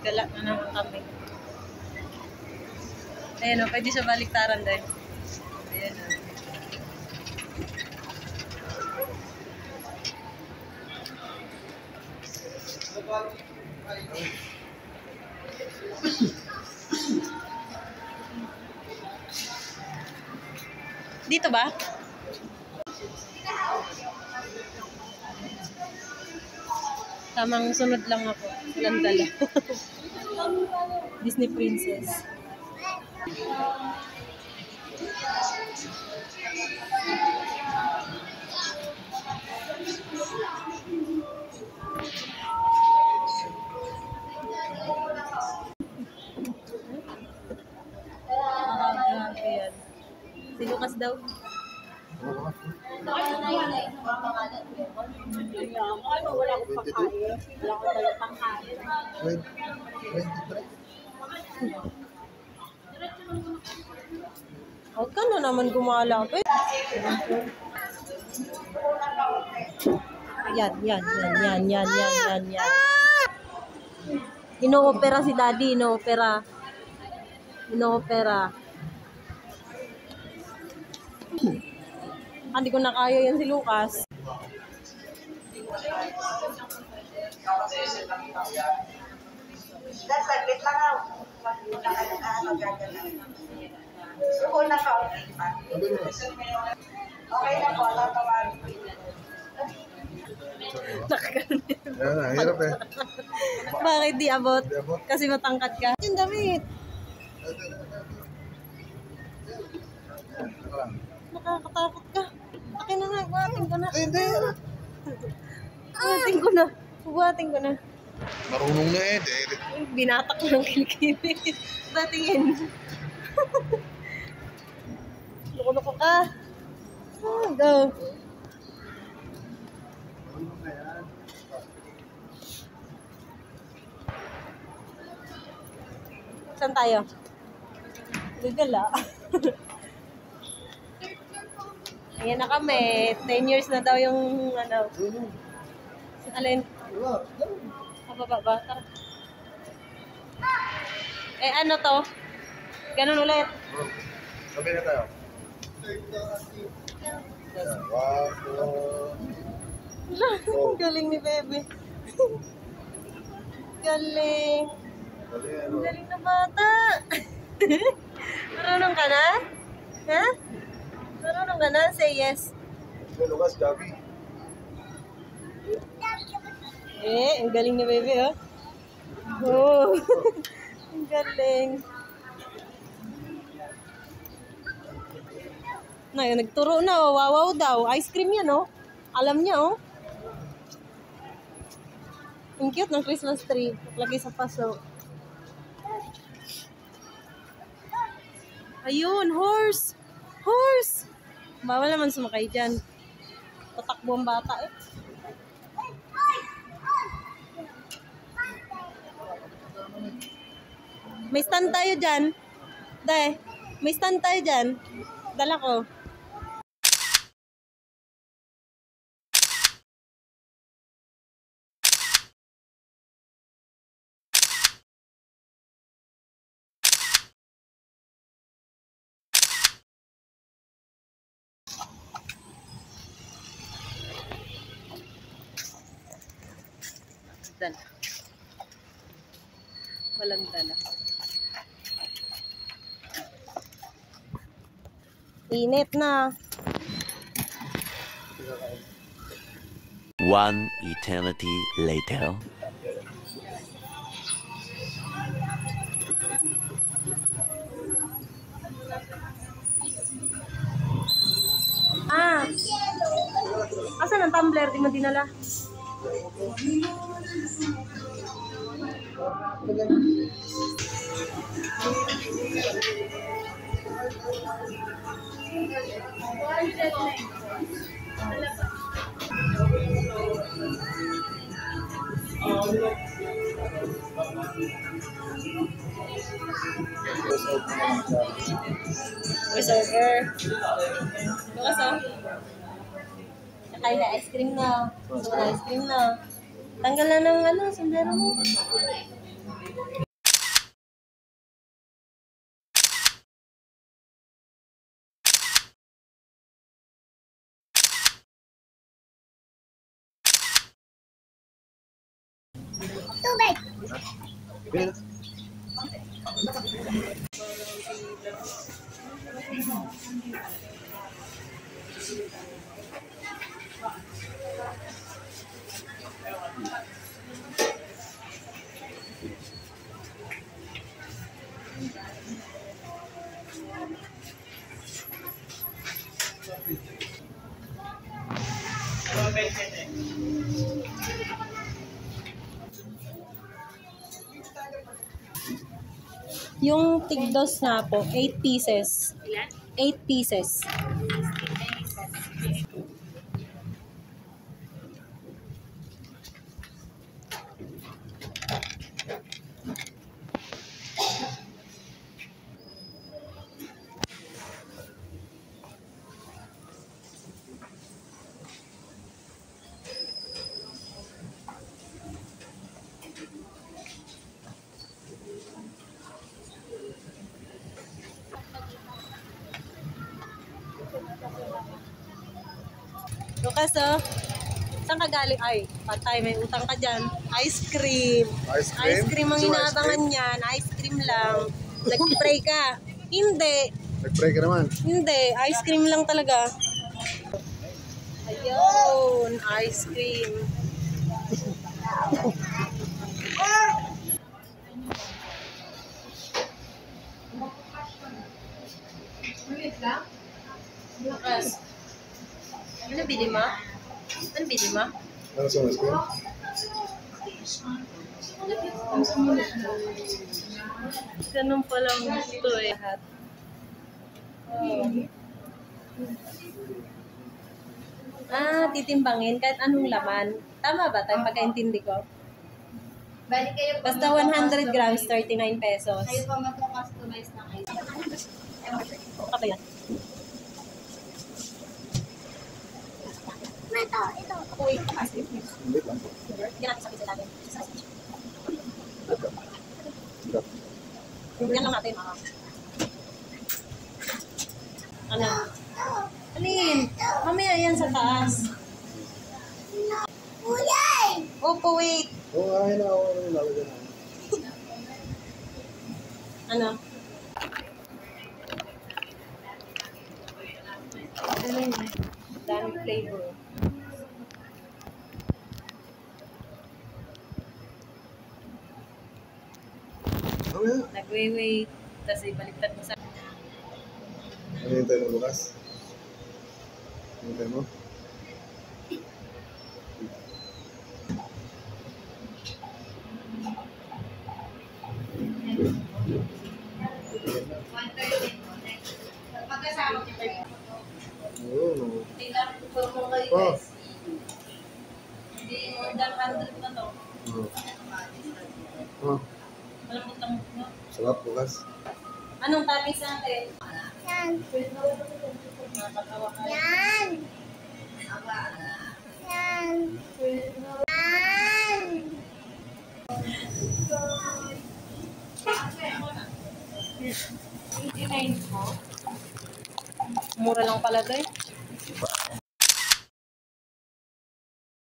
Gala na naman kami. Ayan o, pwede siya baliktaran din. Ayan o. Dito ba? Tamang sunod lang ako. Walang dala. Disney Princess. Grabe yan. Si Lucas daw. Wala akong pangkain. Wala akong dalang pangkain. 23. Huwag ka na naman gumala. Yan. Ino-opera si Daddy, ino-opera. Hindi ko na kaya yan si Lucas. Saglit lang ako. Una ka, okay pa. Okay na po, tatawagin ko yun. Ayan na, hirap eh. Bakit di abot? Di abot? Kasi matangkat ka. Yung damit. Nakakatakot ka. Akin na nga, buhatin ko na. Hindi. Buhatin ko na. Marunong na eh. Binatak lang kilikili. Datingin. Loko-loko ka. Go. Saan tayo? Gagala. Ayan na kami. 10 years na daw yung ano. Alin? Pababa ba? Tara. Eh ano to? Ganun ulit. Sabi na tayo. Galing ni Bebe. Galing. Galing na bata. Marunong ka na? Ha? Marunong ka na? Say yes. Lucas, Gabi. Ang galing ni Bebe, oh. Oh. Ang galing. Nagturo na, oh. Wawaw daw. Ice cream yan, oh. Alam niya, oh. Ang cute ng Christmas tree. Lagay sa paso. Ayun, horse! Horse! Bawal naman sumakay dyan. Tatakbo ang bata, eh. May stand tayo dyan. Day, may stand tayo dyan. Dala ko. Dala. Walang dala. Init na. One eternity later. Asan ang tumbler? Di mo dinala? Voice over. Bukas oh. Nakain na ice cream na. Gusto na ice cream na. Tanggal na ng ano, sombrero mo. Bili na. Yung tigdos na po, 8 pieces. 8 pieces. Lucas, oh. Saan ka galing? Ay, patay, may utang ka dyan. Ice cream. Ice cream? Ice cream ang So, ice inaabangan cream? niyan. Ice cream lang. Nag-pray ka. Hindi. Nag-pray ka naman. Hindi. Ice cream lang talaga. Ayun. Ice cream. Lucas. Ano bili mo? Ano bili mo? Ano sa ice cream? Ganun pa lang ito eh. Lahat. Titimbangin kahit anong laman. Tama ba tayong pagkaintindi ko? Balik kayo pa Basta 100 grams, 39 pesos. Kayo pa mag-customize ng ice. Ano ba yan? Ito. Uy, Hindi lang. hindi natin sabihin sa natin. Yan lang natin, mga. Ano? Alin? Mamaya yan sa taas. Opo, wait. Oo, ay na ako. Lalagyan na. Ano? Dami flavor. Ano yan? Nag-wait. Tapos ibaliktad mo sa... Ano yung tayo mo bukas? Ano yung tayo mo? Pagkasama ko kayo. Oo, no. Kailangan ko mo kayo Oh. guys. Hindi, more than 100 na to. Oo. Oh, Malambot lang mo. sarap bukas. Anong toppings natin? Yan. Nakakatawa ka. Yan. Yan. Yan. Mura lang pala to eh.